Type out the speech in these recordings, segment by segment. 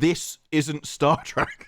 This isn't Star Trek.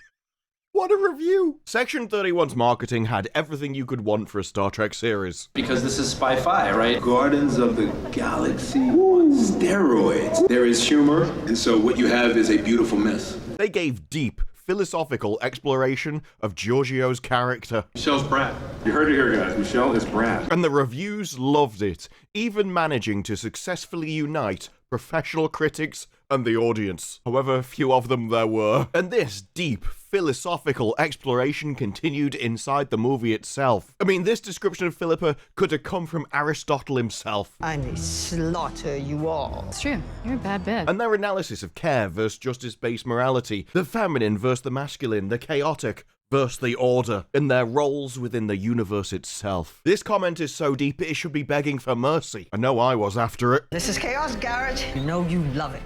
What a review! Section 31's marketing had everything you could want for a Star Trek series. Because this is spy-fi, right? Guardians of the Galaxy on steroids. There is humor, and so what you have is a beautiful mess. They gave deep, philosophical exploration of Giorgio's character. Michelle's Brad. You heard it here, guys. Michelle is Brad. And the reviews loved it, even managing to successfully unite professional critics and the audience. However few of them there were. And this deep, philosophical exploration continued inside the movie itself. I mean, this description of Philippa could have come from Aristotle himself. I may slaughter you all. It's true. You're a bad bitch. And their analysis of care versus justice-based morality, the feminine versus the masculine, the chaotic versus the order, in their roles within the universe itself. This comment is so deep it should be begging for mercy. I know I was after it. This is chaos, Garrett. You know you love it.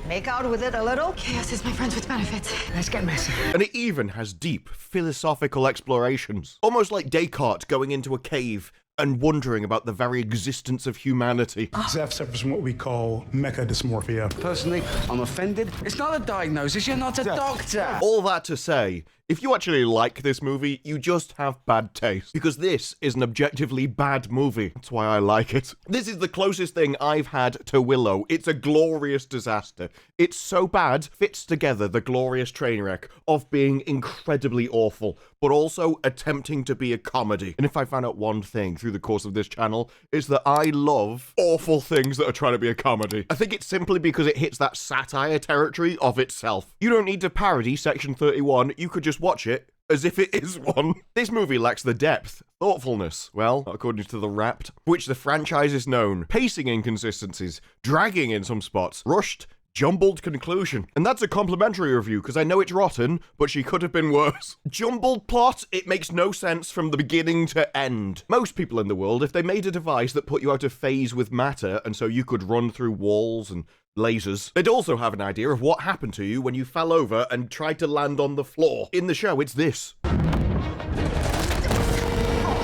Make out with it a little. Chaos is my friend with benefits. Let's get messy. And it even has deep philosophical explorations. Almost like Descartes going into a cave and wondering about the very existence of humanity. Zeph suffers from what we call mecha dysmorphia. Personally, I'm offended. It's not a diagnosis, you're not a doctor. All that to say, if you actually like this movie, you just have bad taste. Because this is an objectively bad movie. That's why I like it. This is the closest thing I've had to Willow. It's a glorious disaster. It's so bad, fits together the glorious train wreck of being incredibly awful, but also attempting to be a comedy. And if I found out one thing through the course of this channel, is that I love awful things that are trying to be a comedy. I think it's simply because it hits that satire territory of itself. You don't need to parody Section 31, you could just watch it as if it is one. This movie lacks the depth, thoughtfulness, well, according to The Wrapped, which the franchise is known, pacing inconsistencies, dragging in some spots, rushed, jumbled conclusion. And that's a complimentary review, because I know it's rotten, but she could have been worse. Jumbled plot, it makes no sense from the beginning to end. Most people in the world, if they made a device that put you out of phase with matter, and so you could run through walls and lasers, they'd also have an idea of what happened to you when you fell over and tried to land on the floor. In the show, it's this.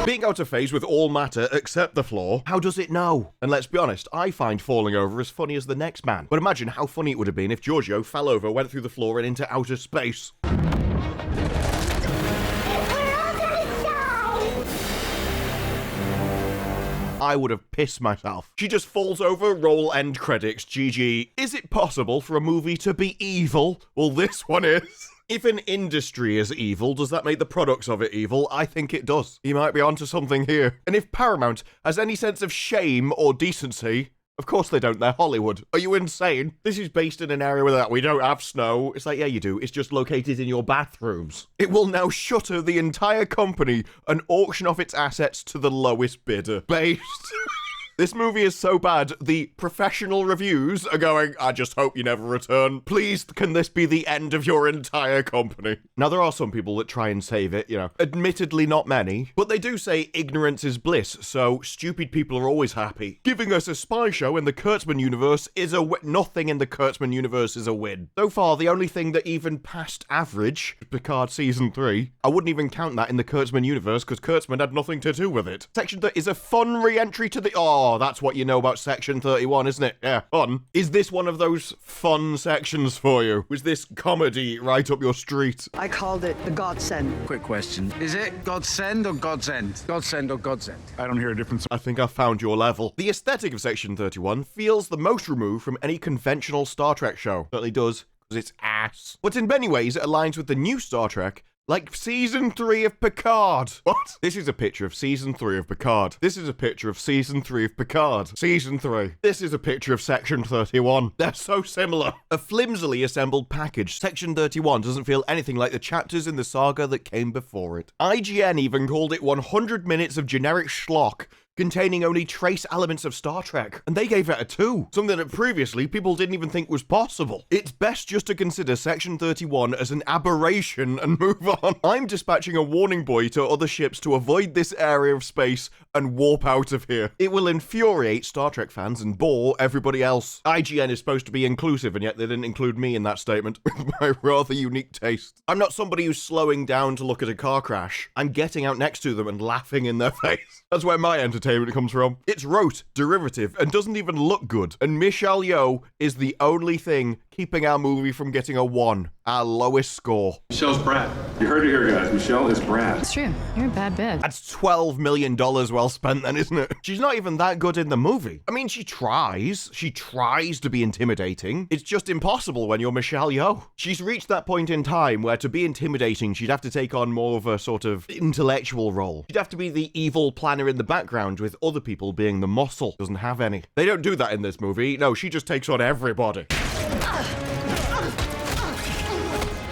Being out of phase with all matter except the floor, how does it know? And let's be honest, I find falling over as funny as the next man. But imagine how funny it would have been if Giorgio fell over, went through the floor and into outer space. I would have pissed myself. She just falls over, roll end credits, GG. Is it possible for a movie to be evil? Well, this one is. If an industry is evil, does that make the products of it evil? I think it does. You might be onto something here. And if Paramount has any sense of shame or decency, of course they don't, they're Hollywood. Are you insane? This is based in an area where we don't have snow. It's like, yeah, you do. It's just located in your bathrooms. It will now shutter the entire company and auction off its assets to the lowest bidder. Based. This movie is so bad, the professional reviews are going, I just hope you never return. Please, can this be the end of your entire company? Now, there are some people that try and save it, you know. Admittedly, not many. But they do say ignorance is bliss, so stupid people are always happy. Giving us a spy show in the Kurtzman universe is a nothing in the Kurtzman universe is a win. So far, the only thing that even passed average, Picard Season 3, I wouldn't even count that in the Kurtzman universe, because Kurtzman had nothing to do with it. Section 30 is a fun re-entry to the... Oh, that's what you know about Section 31, isn't it? Yeah, fun. Is this one of those fun sections for you? Was this comedy right up your street? I called it the godsend. Quick question. Is it Godsend or God's End? Godsend or God's End? I don't hear a difference. I think I've found your level. The aesthetic of Section 31 feels the most removed from any conventional Star Trek show. Certainly does, because it's ass. But in many ways, it aligns with the new Star Trek, like Season 3 of Picard. What? This is a picture of Season 3 of Picard. This is a picture of Season 3 of Picard. Season 3. This is a picture of Section 31. They're so similar. A flimsily assembled package, Section 31 doesn't feel anything like the chapters in the saga that came before it. IGN even called it 100 minutes of generic schlock, containing only trace elements of Star Trek. And they gave it a 2, something that previously people didn't even think was possible. It's best just to consider Section 31 as an aberration and move on. I'm dispatching a warning buoy to other ships to avoid this area of space and warp out of here. It will infuriate Star Trek fans and bore everybody else. IGN is supposed to be inclusive, and yet they didn't include me in that statement with my rather unique taste. I'm not somebody who's slowing down to look at a car crash. I'm getting out next to them and laughing in their face. That's where my entertainment entertainment comes from. It's rote, derivative, and doesn't even look good. And Michelle Yeoh is the only thing keeping our movie from getting a 1, our lowest score. Michelle's Brad. You heard it here, guys. Michelle is Brad. It's true. You're a bad bitch. That's $12 million well spent then, isn't it? She's not even that good in the movie. I mean, she tries. She tries to be intimidating. It's just impossible when you're Michelle Yeoh. She's reached that point in time where to be intimidating, she'd have to take on more of a sort of intellectual role. She'd have to be the evil planner in the background with other people being the muscle. Doesn't have any. They don't do that in this movie. No, she just takes on everybody.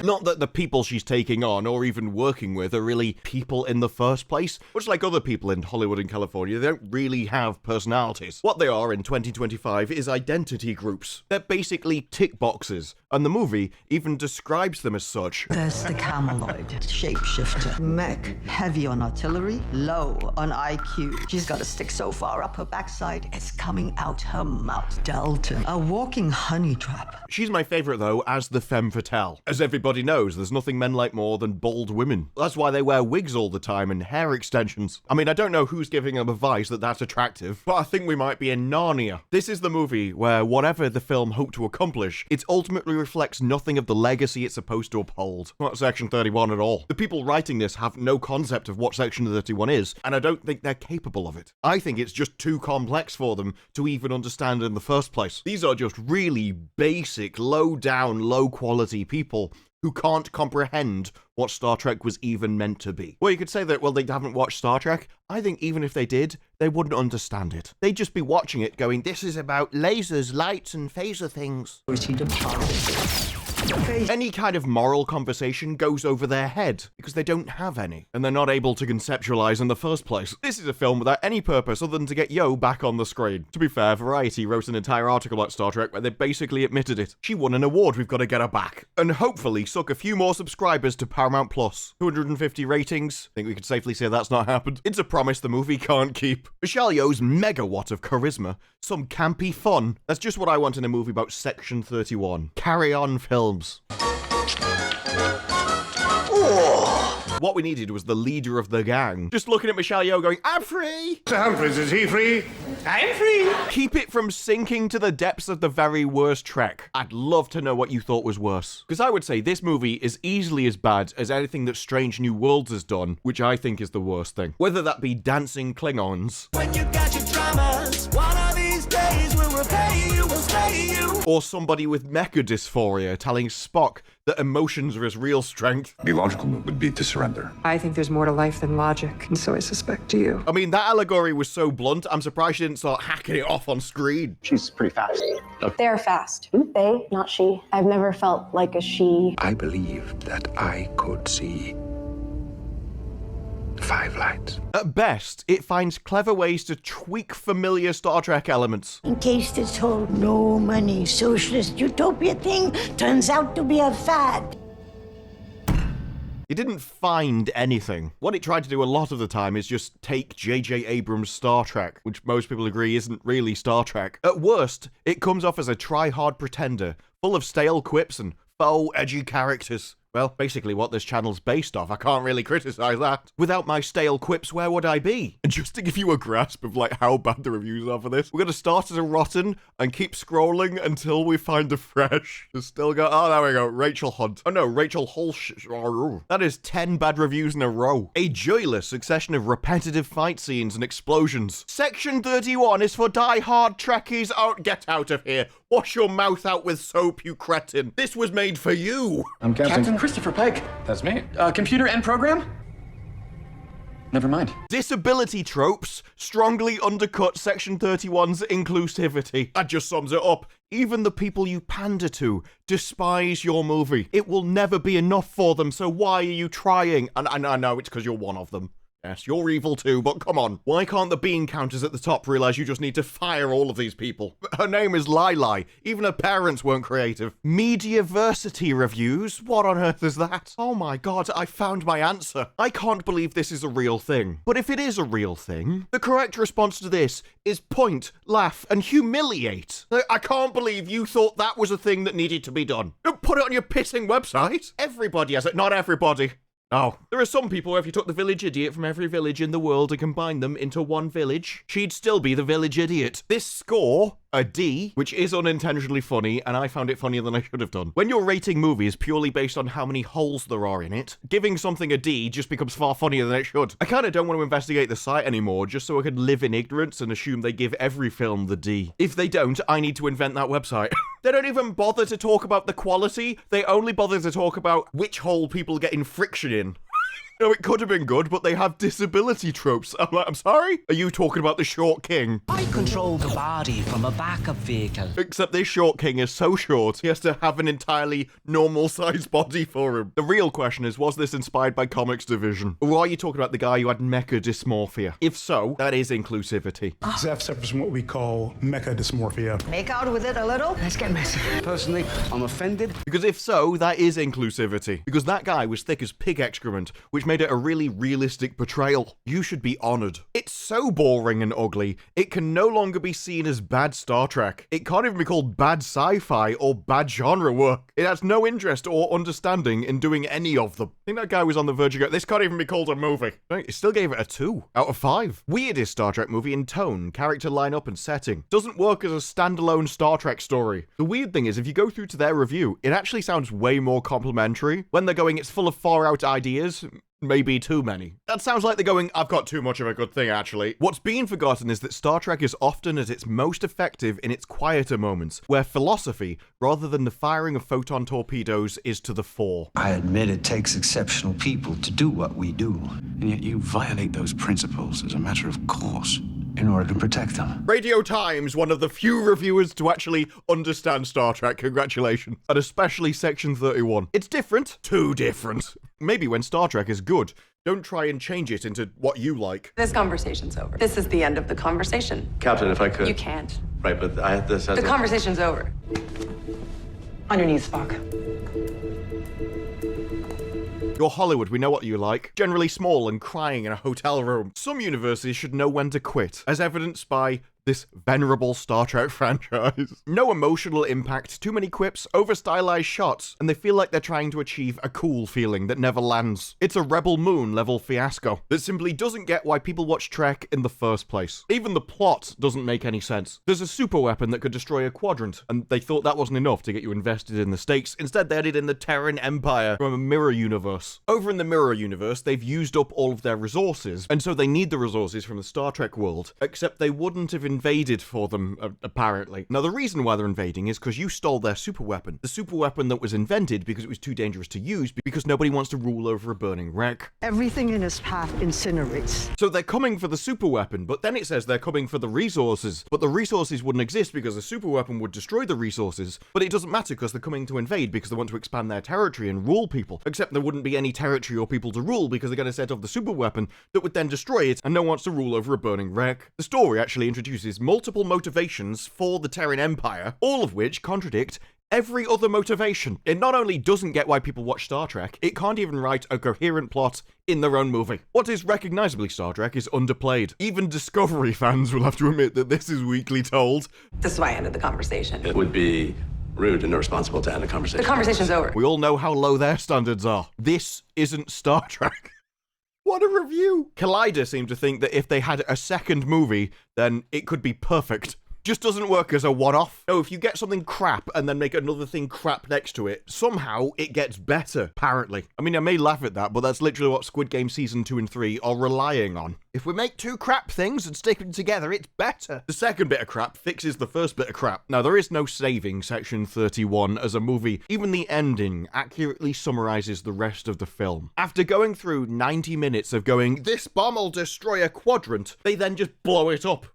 Not that the people she's taking on or even working with are really people in the first place. Much like other people in Hollywood and California, they don't really have personalities. What they are in 2025 is identity groups. They're basically tick boxes, and the movie even describes them as such. There's the Cameloid, shapeshifter. Mech, heavy on artillery, low on IQ. She's got a stick so far up her backside, it's coming out her mouth. Delta, a walking honey trap. She's my favorite though as the femme fatale. As everybody knows, there's nothing men like more than bald women. That's why they wear wigs all the time and hair extensions. I mean, I don't know who's giving them advice that that's attractive, but I think we might be in Narnia. This is the movie where whatever the film hoped to accomplish, it ultimately reflects nothing of the legacy it's supposed to uphold. Not Section 31 at all. The people writing this have no concept of what Section 31 is, and I don't think they're capable of it. I think it's just too complex for them to even understand in the first place. These are just really basic, low-down, low-quality people who can't comprehend what Star Trek was even meant to be. Well, you could say that, well, they haven't watched Star Trek. I think even if they did, they wouldn't understand it. They'd just be watching it going, this is about lasers, lights, and phaser things. Any kind of moral conversation goes over their head because they don't have any, and they're not able to conceptualize in the first place. This is a film without any purpose other than to get Yeoh back on the screen. To be fair, Variety wrote an entire article about Star Trek where they basically admitted it. She won an award, we've got to get her back. And hopefully suck a few more subscribers to Paramount Plus. 250 ratings. I think we could safely say that's not happened. It's a promise the movie can't keep. Michelle Yeoh's megawatt of charisma. Some campy fun. That's just what I want in a movie about Section 31. Carry on films. What we needed was the leader of the gang. Just looking at Michelle Yeoh going, I'm free! Mr. Humphries, is he free? I'm free! Keep it from sinking to the depths of the very worst Trek. I'd love to know what you thought was worse. Because I would say this movie is easily as bad as anything that Strange New Worlds has done, which I think is the worst thing. Whether that be dancing Klingons. When you got your dramas, one of these days we'll repay you, we'll slay you. Or somebody with mecha dysphoria telling Spock that emotions are his real strength. The logical move would be to surrender. I think there's more to life than logic, and so I suspect you. I mean, that allegory was so blunt, I'm surprised she didn't start hacking it off on screen. She's pretty fast. They're fast. They, not she. I've never felt like a she. I believed that I could see 5 lights. At best, it finds clever ways to tweak familiar Star Trek elements. In case this whole no money socialist utopia thing turns out to be a fad. It didn't find anything. What it tried to do a lot of the time is just take J.J. Abrams' Star Trek, which most people agree isn't really Star Trek. At worst, it comes off as a try-hard pretender, full of stale quips and faux edgy characters. Well, basically what this channel's based off, I can't really criticize that. Without my stale quips, where would I be? And just to give you a grasp of like how bad the reviews are for this, we're gonna start as a rotten and keep scrolling until we find a fresh. Just still got, oh, there we go, Rachel Hunt. Oh no, Rachel Hulsh. That is 10 bad reviews in a row. A joyless succession of repetitive fight scenes and explosions. Section 31 is for die-hard Trekkies. Oh, get out of here. Wash your mouth out with soap, you cretin. This was made for you. I'm Captain Christopher Pike. That's me. Computer and program? Never mind. Disability tropes strongly undercut Section 31's inclusivity. That just sums it up. Even the people you pander to despise your movie. It will never be enough for them, so why are you trying? And I know it's because you're one of them. Yes, you're evil too, but come on. Why can't the bean counters at the top realize you just need to fire all of these people? Her name is Lili. Even her parents weren't creative. Mediaversity reviews? What on earth is that? Oh my god, I found my answer. I can't believe this is a real thing. But if it is a real thing, the correct response to this is point, laugh, and humiliate. I can't believe you thought that was a thing that needed to be done. Don't put it on your pissing website. Everybody has it, not everybody. Oh, there are some people where if you took the village idiot from every village in the world and combined them into one village, she'd still be the village idiot. This score, a D, which is unintentionally funny, and I found it funnier than I should have done. When you're rating movies purely based on how many holes there are in it, giving something a D just becomes far funnier than it should. I kind of don't want to investigate the site anymore, just so I could live in ignorance and assume they give every film the D. If they don't, I need to invent that website. They don't even bother to talk about the quality, they only bother to talk about which hole people get in friction in. No, it could have been good, but they have disability tropes. I'm like, I'm sorry? Are you talking about the short king? I control the body from a backup vehicle. Except this short king is so short, he has to have an entirely normal-sized body for him. The real question is, was this inspired by Comics Division? Or are you talking about the guy who had mecha dysmorphia? If so, that is inclusivity. Zeph suffers from what we call mecha dysmorphia. Make out with it a little? Let's get messy. Personally, I'm offended. Because if so, that is inclusivity. Because that guy was thick as pig excrement, which made it a really realistic portrayal. You should be honored. It's so boring and ugly, it can no longer be seen as bad Star Trek. It can't even be called bad sci-fi or bad genre work. It has no interest or understanding in doing any of them. I think that guy was on the verge of going, this can't even be called a movie. It still gave it a 2 out of 5. Weirdest Star Trek movie in tone, character lineup, and setting. Doesn't work as a standalone Star Trek story. The weird thing is, if you go through to their review, it actually sounds way more complimentary. When they're going, it's full of far out ideas, maybe too many. That sounds like they're going, I've got too much of a good thing, actually. What's being forgotten is that Star Trek is often at its most effective in its quieter moments, where philosophy, rather than the firing of photon torpedoes, is to the fore. I admit it takes exceptional people to do what we do, and yet you violate those principles as a matter of course in order to protect them. Radio Times, one of the few reviewers to actually understand Star Trek. Congratulations. And especially Section 31. It's different. Too different. Maybe when Star Trek is good, don't try and change it into what you like. This conversation's over. This is the end of the conversation. Captain, if I could. You can't. Right, but I had this as The conversation's over. On your knees, Spock. You're Hollywood, we know what you like. Generally small and crying in a hotel room. Some universes should know when to quit, as evidenced by this venerable Star Trek franchise. No emotional impact, too many quips, over-stylized shots, and they feel like they're trying to achieve a cool feeling that never lands. It's a Rebel Moon level fiasco that simply doesn't get why people watch Trek in the first place. Even the plot doesn't make any sense. There's a super weapon that could destroy a quadrant, and they thought that wasn't enough to get you invested in the stakes. Instead, they added in the Terran Empire from a mirror universe. Over in the mirror universe, they've used up all of their resources, and so they need the resources from the Star Trek world, except they wouldn't have invaded for them, apparently. Now, the reason why they're invading is because you stole their super weapon. The super weapon that was invented because it was too dangerous to use, because nobody wants to rule over a burning wreck. Everything in his path incinerates. So they're coming for the super weapon, but then it says they're coming for the resources. But the resources wouldn't exist because the super weapon would destroy the resources. But it doesn't matter because they're coming to invade because they want to expand their territory and rule people. Except there wouldn't be any territory or people to rule because they're going to set off the super weapon that would then destroy it, and no one wants to rule over a burning wreck. The story actually introduces multiple motivations for the Terran Empire, all of which contradict every other motivation. It not only doesn't get why people watch Star Trek, it can't even write a coherent plot in their own movie. What is recognizably Star Trek is underplayed. Even Discovery fans will have to admit that this is weakly told. This is why I ended the conversation. It would be rude and irresponsible to end a conversation. The conversation's over. We all know how low their standards are. This isn't Star Trek. What a review! Collider seemed to think that if they had a second movie, then it could be perfect. Just doesn't work as a one-off. No, if you get something crap and then make another thing crap next to it, somehow it gets better, apparently. I mean, I may laugh at that, but that's literally what Squid Game Season 2 and 3 are relying on. If we make two crap things and stick them together, it's better. The second bit of crap fixes the first bit of crap. Now, there is no saving Section 31 as a movie. Even the ending accurately summarizes the rest of the film. After going through 90 minutes of going, this bomb will destroy a quadrant, they then just blow it up.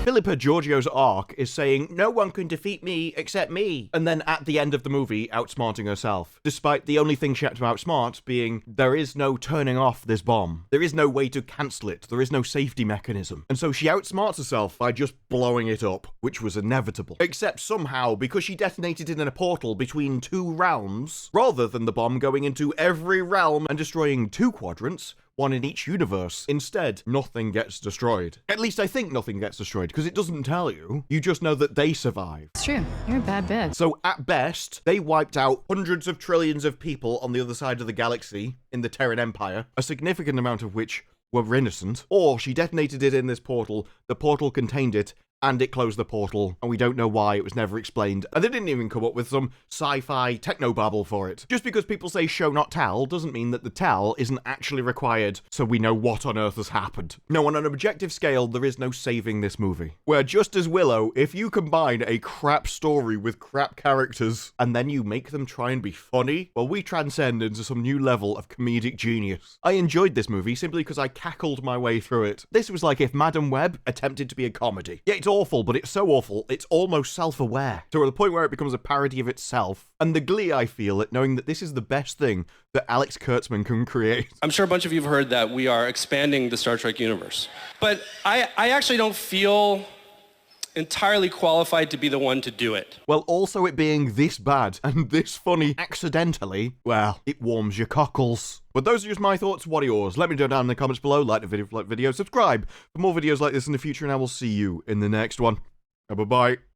Philippa Georgiou's arc is saying, no one can defeat me except me, and then at the end of the movie, outsmarting herself, despite the only thing she had to outsmart being, there is no turning off this bomb. There is no way to cancel it. There is no safety mechanism. And so she outsmarts herself by just blowing it up, which was inevitable. Except somehow, because she detonated it in a portal between two realms, rather than the bomb going into every realm and destroying two quadrants, one in each universe. Instead, nothing gets destroyed. At least I think nothing gets destroyed, because it doesn't tell you. You just know that they survive. It's true. You're a bad bitch. So at best, they wiped out hundreds of trillions of people on the other side of the galaxy in the Terran Empire, a significant amount of which were innocent. Or she detonated it in this portal, the portal contained it, and it closed the portal, and we don't know why. It was never explained, and they didn't even come up with some sci-fi technobabble for it. Just because people say show not tell doesn't mean that the tell isn't actually required, so we know what on earth has happened. No, on an objective scale, there is no saving this movie. Where just as Willow, if you combine a crap story with crap characters, and then you make them try and be funny, well, we transcend into some new level of comedic genius. I enjoyed this movie simply because I cackled my way through it. This was like if Madam Web attempted to be a comedy. Yeah, it's awful, but it's so awful, it's almost self-aware, to the point where it becomes a parody of itself. And the glee I feel at knowing that this is the best thing that Alex Kurtzman can create. I'm sure a bunch of you have heard that we are expanding the Star Trek universe. But I actually don't feel entirely qualified to be the one to do it. Well, also it being this bad and this funny accidentally, well, it warms your cockles. But those are just my thoughts. What are yours? Let me know down in the comments below. Like the video if you like the video. Subscribe for more videos like this in the future, and I will see you in the next one. Bye-bye.